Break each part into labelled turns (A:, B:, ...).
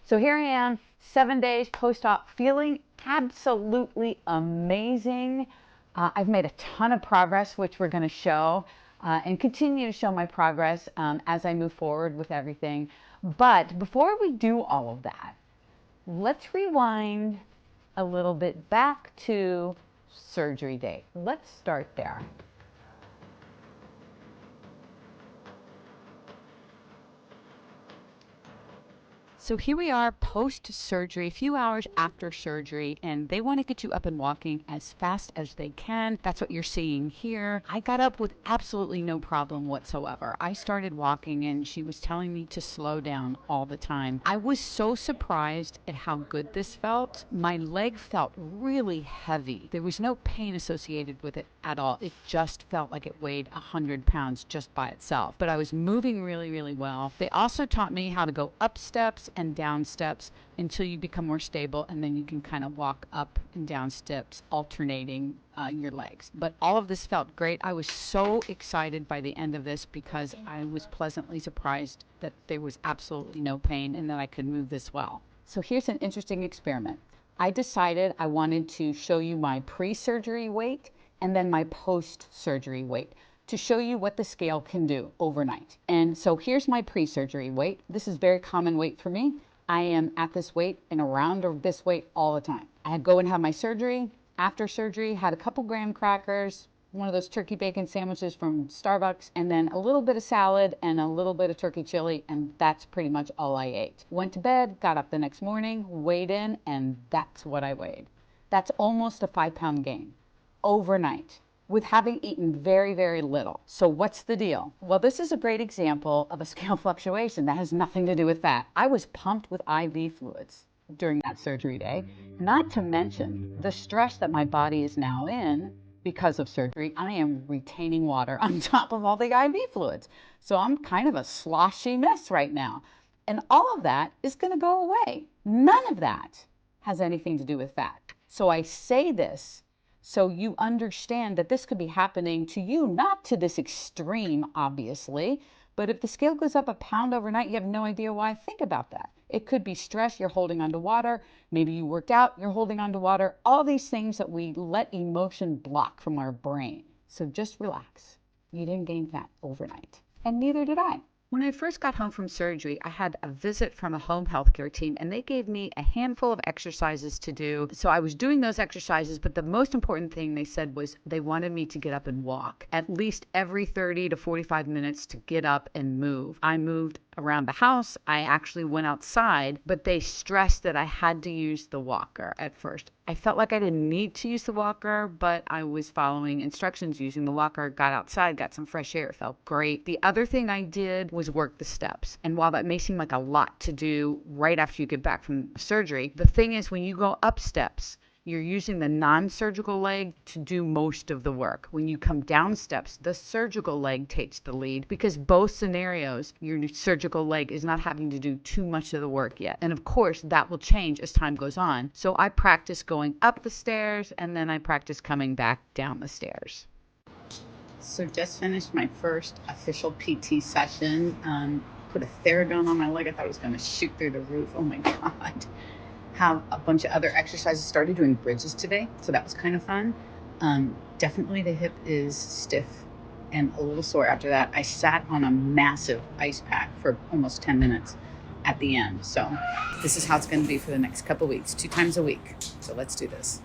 A: So here I am, 7 days post-op, feeling absolutely amazing. I've made a ton of progress, which we're going to show and continue to show my progress as I move forward with everything. But before we do all of that, let's rewind a little bit back to surgery day. Let's start there. So here we are post-surgery, a few hours after surgery, and they want to get you up and walking as fast as they can. That's what you're seeing here. I got up with absolutely no problem whatsoever. I started walking and she was telling me to slow down all the time. I was so surprised at how good this felt. My leg felt really heavy. There was no pain associated with it at all. It just felt like it weighed 100 pounds just by itself. But I was moving really, really well. They also taught me how to go up steps and down steps until you become more stable, and then you can kind of walk up and down steps, alternating your legs. But all of this felt great. I was so excited by the end of this because I was pleasantly surprised that there was absolutely no pain and that I could move this well. So here's an interesting experiment. I decided I wanted to show you my pre-surgery weight and then my post-surgery weight to show you what the scale can do overnight. And so here's my pre-surgery weight. This is very common weight for me. I am at this weight and around this weight all the time. I go and have my surgery. After surgery, had a couple graham crackers, one of those turkey bacon sandwiches from Starbucks, and then a little bit of salad and a little bit of turkey chili, and that's pretty much all I ate. Went to bed, got up the next morning, weighed in, and that's what I weighed. That's almost a 5-pound gain overnight, with having eaten very, very little. So what's the deal? Well, this is a great example of a scale fluctuation that has nothing to do with fat. I was pumped with IV fluids during that surgery day, not to mention the stress that my body is now in because of surgery. I am retaining water on top of all the IV fluids. So I'm kind of a sloshy mess right now. And all of that is going to go away. None of that has anything to do with fat. So I say this so you understand that this could be happening to you, not to this extreme, obviously, but if the scale goes up a pound overnight, you have no idea why. Think about that. It could be stress, you're holding onto water. Maybe you worked out, you're holding onto water. All these things that we let emotion block from our brain. So just relax. You didn't gain fat overnight, and neither did I. When I first got home from surgery, I had a visit from a home healthcare team, and they gave me a handful of exercises to do. So I was doing those exercises, but the most important thing they said was they wanted me to get up and walk at least every 30 to 45 minutes to get up and move. I moved around the house. I actually went outside, but they stressed that I had to use the walker at first. I felt like I didn't need to use the walker, but I was following instructions using the walker, got outside, got some fresh air. It felt great. The other thing I did was work the steps. And while that may seem like a lot to do right after you get back from surgery, the thing is when you go up steps, you're using the non-surgical leg to do most of the work. When you come down steps, the surgical leg takes the lead because both scenarios, your surgical leg is not having to do too much of the work yet. And of course, that will change as time goes on. So I practice going up the stairs and then I practice coming back down the stairs. So just finished my first official PT session. Put a Theragun on my leg. I thought it was going to shoot through the roof. Oh my God. Have a bunch of other exercises. Started doing bridges today, so that was kind of fun. Definitely the hip is stiff and a little sore after that. I sat on a massive ice pack for almost 10 minutes at the end. So this is how it's going to be for the next couple weeks, 2 times a week. So let's do this.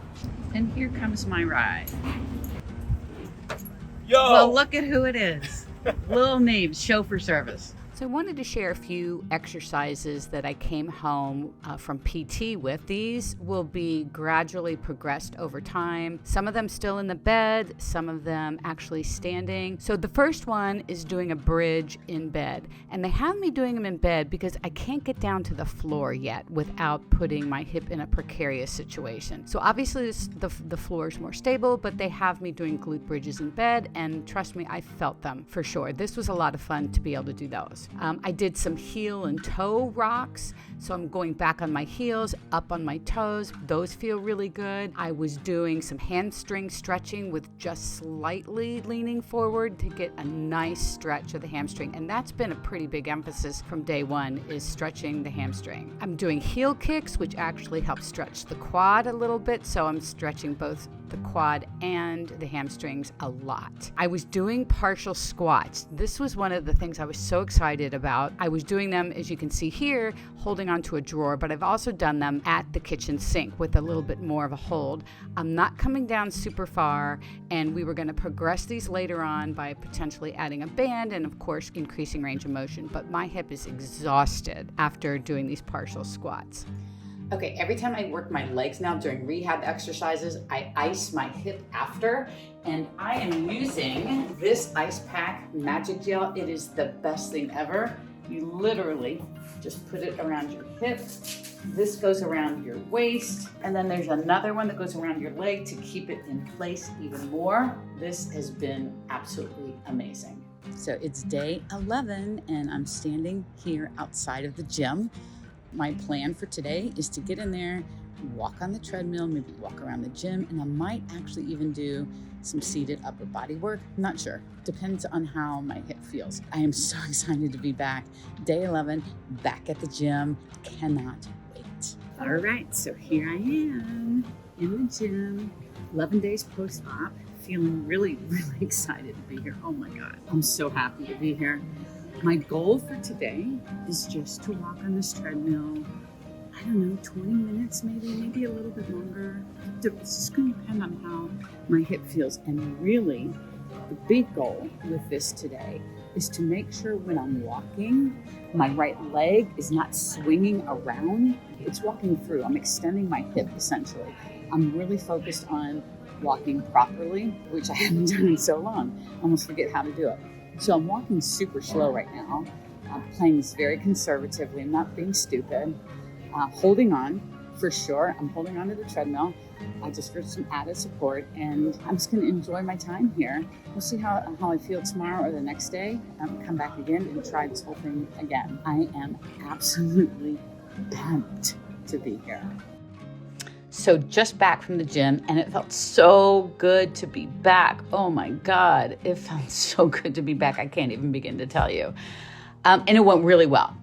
A: And here comes my ride.
B: Yo!
A: Well, look at who it is. Lil Neebs, chauffeur service. So I wanted to share a few exercises that I came home from PT with. These will be gradually progressed over time. Some of them still in the bed, some of them actually standing. So the first one is doing a bridge in bed. And they have me doing them in bed because I can't get down to the floor yet without putting my hip in a precarious situation. So obviously the floor is more stable, but they have me doing glute bridges in bed. And trust me, I felt them for sure. This was a lot of fun to be able to do those. hamstrings. I did some heel and toe rocks. So I'm going back on my heels, up on my toes. Those feel really good. I was doing some hamstring stretching with just slightly leaning forward to get a nice stretch of the hamstring. And that's been a pretty big emphasis from day one, is stretching the hamstring. I'm doing heel kicks, which actually helps stretch the quad a little bit. So I'm stretching both the quad and the hamstrings a lot. I was doing partial squats. This was one of the things I was so excited about. I was doing them, as you can see here, holding onto a drawer, but I've also done them at the kitchen sink with a little bit more of a hold. I'm not coming down super far, and we were going to progress these later on by potentially adding a band and, of course, increasing range of motion, but my hip is exhausted after doing these partial squats. Okay, every time I work my legs now during rehab exercises, I ice my hip after, and I am using this ice pack magic gel. It is the best thing ever. You literally just put it around your hip. This goes around your waist, and then there's another one that goes around your leg to keep it in place even more. This has been absolutely amazing. So it's day 11, and I'm standing here outside of the gym. My plan for today is to get in there, walk on the treadmill, maybe walk around the gym, and I might actually even do some seated upper body work. Not sure. Depends on how my hip feels. I am so excited to be back. Day 11, back at the gym. Cannot wait. All right, so here I am in the gym, 11 days post-op, feeling really, really excited to be here. Oh my God, I'm so happy to be here. My goal for today is just to walk on this treadmill, I don't know, 20 minutes maybe a little bit longer. It's just going to depend on how my hip feels. And really, the big goal with this today is to make sure when I'm walking, my right leg is not swinging around. It's walking through. I'm extending my hip, essentially. I'm really focused on walking properly, which I haven't done in so long. I almost forget how to do it. So I'm walking super slow right now. I'm playing this very conservatively. I'm not being stupid. Holding on, for sure. I'm holding on to the treadmill just for some added support. And I'm just going to enjoy my time here. We'll see how I feel tomorrow or the next day. Come back again and try this whole thing again. I am absolutely pumped to be here. So just back from the gym, and it felt so good to be back. Oh my God, it felt so good to be back. I can't even begin to tell you. And it went really well.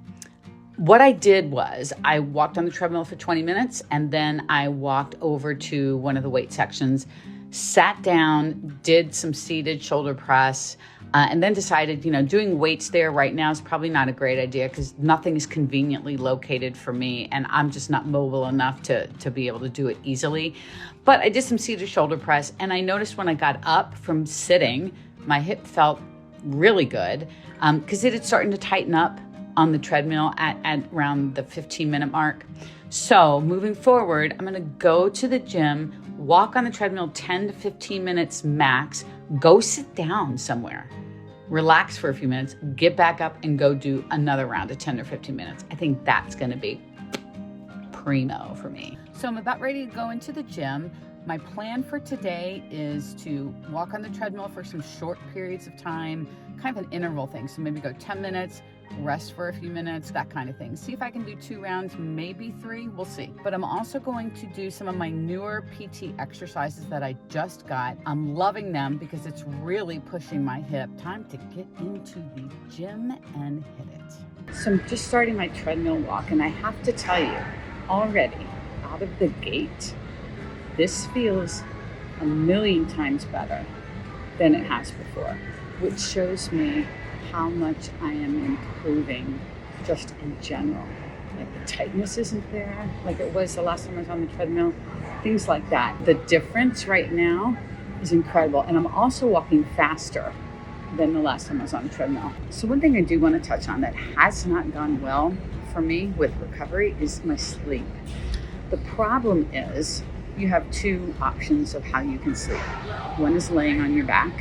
A: What I did was I walked on the treadmill for 20 minutes, and then I walked over to one of the weight sections, sat down, did some seated shoulder press, and then decided, doing weights there right now is probably not a great idea because nothing is conveniently located for me, and I'm just not mobile enough to be able to do it easily. But I did some seated shoulder press, and I noticed when I got up from sitting, my hip felt really good because it had started to tighten up on the treadmill at around the 15-minute mark. So moving forward, I'm going to go to the gym, walk on the treadmill 10 to 15 minutes max, go sit down somewhere, relax for a few minutes, get back up and go do another round of 10 or 15 minutes. I think that's going to be primo for me. So I'm about ready to go into the gym. My plan for today is to walk on the treadmill for some short periods of time, kind of an interval thing. So maybe go 10 minutes, rest for a few minutes, that kind of thing. See if I can do 2 rounds, maybe 3, we'll see. But I'm also going to do some of my newer PT exercises that I just got. I'm loving them because it's really pushing my hip. Time to get into the gym and hit it. So I'm just starting my treadmill walk, and I have to tell you, already out of the gate, this feels a million times better than it has before, which shows me how much I am improving just in general. Like the tightness isn't there like it was the last time I was on the treadmill, things like that. The difference right now is incredible. And I'm also walking faster than the last time I was on the treadmill. So one thing I do want to touch on that has not gone well for me with recovery is my sleep. The problem is you have 2 options of how you can sleep. One is laying on your back,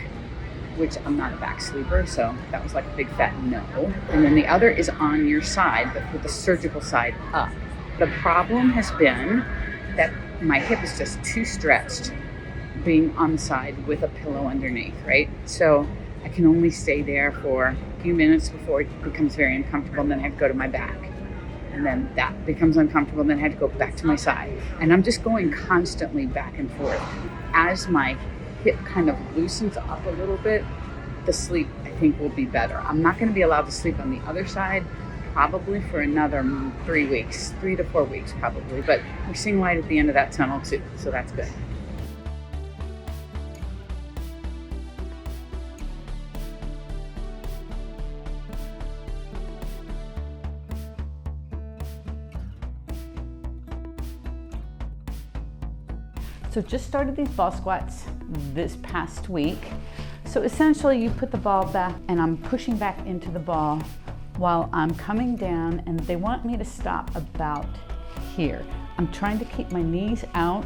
A: which I'm not a back sleeper, so that was like a big fat no. And then the other is on your side, but with the surgical side up. The problem has been that my hip is just too stretched being on the side with a pillow underneath, right? So I can only stay there for few minutes before it becomes very uncomfortable, and then I have to go to my back. And then that becomes uncomfortable, and then I have to go back to my side. And I'm just going constantly back and forth. As my hip kind of loosens up a little bit, the sleep, I think, will be better. I'm not going to be allowed to sleep on the other side probably for another 3 weeks, 3 to 4 weeks probably. But we're seeing light at the end of that tunnel too, so that's good. So just started these ball squats this past week. So essentially you put the ball back and I'm pushing back into the ball while I'm coming down, and they want me to stop about here. I'm trying to keep my knees out,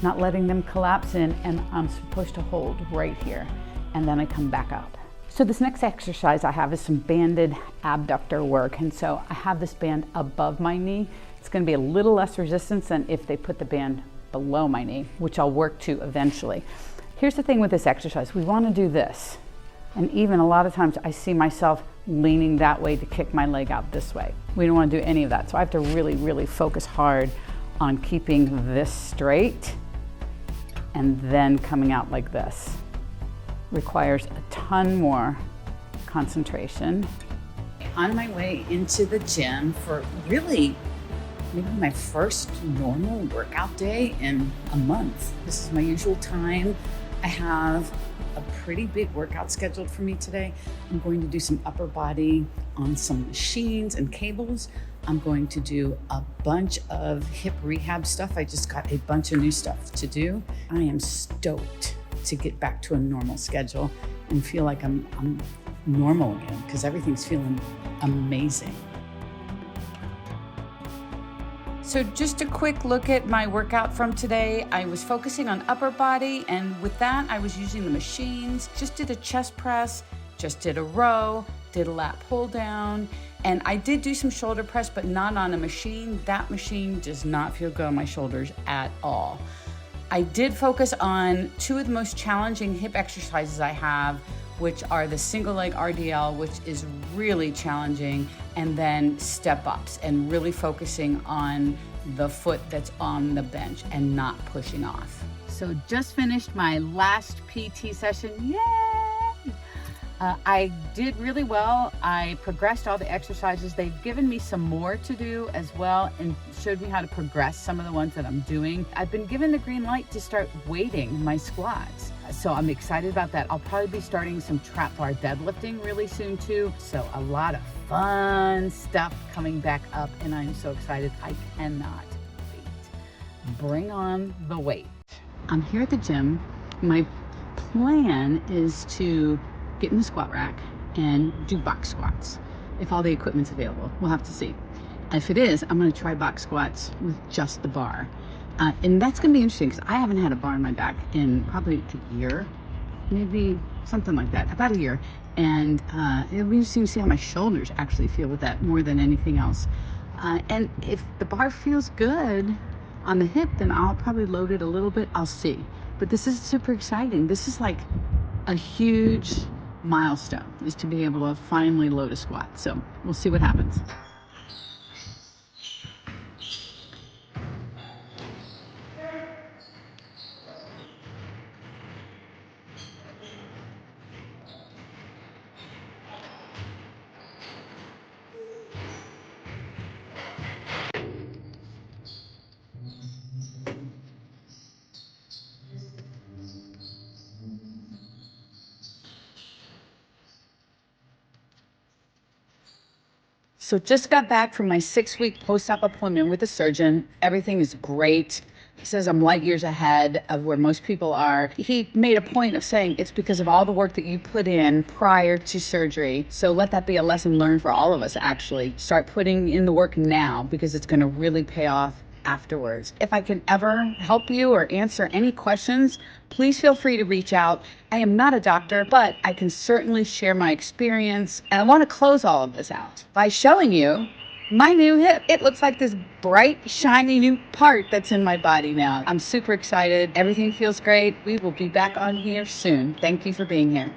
A: not letting them collapse in, and I'm supposed to hold right here. And then I come back up. So this next exercise I have is some banded abductor work. And so I have this band above my knee. It's gonna be a little less resistance than if they put the band below my knee, which I'll work to eventually. Here's the thing with this exercise. We want to do this. And even a lot of times I see myself leaning that way to kick my leg out this way. We don't want to do any of that. So I have to really, really focus hard on keeping this straight and then coming out like this. Requires a ton more concentration. On my way into the gym for really maybe my first normal workout day in a month. This is my usual time. I have a pretty big workout scheduled for me today. I'm going to do some upper body on some machines and cables. I'm going to do a bunch of hip rehab stuff. I just got a bunch of new stuff to do. I am stoked to get back to a normal schedule and feel like I'm normal again, because everything's feeling amazing. So just a quick look at my workout from today. I was focusing on upper body, and with that, I was using the machines. Just did a chest press, just did a row, did a lat pull down, and I did do some shoulder press, but not on a machine. That machine does not feel good on my shoulders at all. I did focus on two of the most challenging hip exercises I have, which are the single leg RDL, which is really challenging, and then step ups, and really focusing on the foot that's on the bench and not pushing off. So just finished my last PT session. Yay! I did really well. I progressed all the exercises. They've given me some more to do as well and showed me how to progress some of the ones that I'm doing. I've been given the green light to start weighting my squats. So I'm excited about that. I'll probably be starting some trap bar deadlifting really soon too. So a lot of fun stuff coming back up, and I'm so excited. I cannot wait. Bring on the weight. I'm here at the gym. My plan is to get in the squat rack and do box squats if all the equipment's available. We'll have to see. If it is, I'm going to try box squats with just the bar. And that's going to be interesting because I haven't had a bar in my back in probably a year, maybe something like that, about a year. And it'll be interesting to see how my shoulders actually feel with that more than anything else. And if the bar feels good on the hip, then I'll probably load it a little bit. I'll see. But this is super exciting. This is like a huge milestone, is to be able to finally load a squat. So we'll see what happens. So just got back from my 6-week post-op appointment with the surgeon. Everything is great. He says I'm light years ahead of where most people are. He made a point of saying it's because of all the work that you put in prior to surgery. So let that be a lesson learned for all of us, actually. Start putting in the work now, because it's going to really pay off afterwards. If I can ever help you or answer any questions, please feel free to reach out. I am not a doctor, but I can certainly share my experience. And I want to close all of this out by showing you my new hip. It looks like this bright, shiny new part that's in my body now. I'm super excited. Everything feels great. We will be back on here soon. Thank you for being here.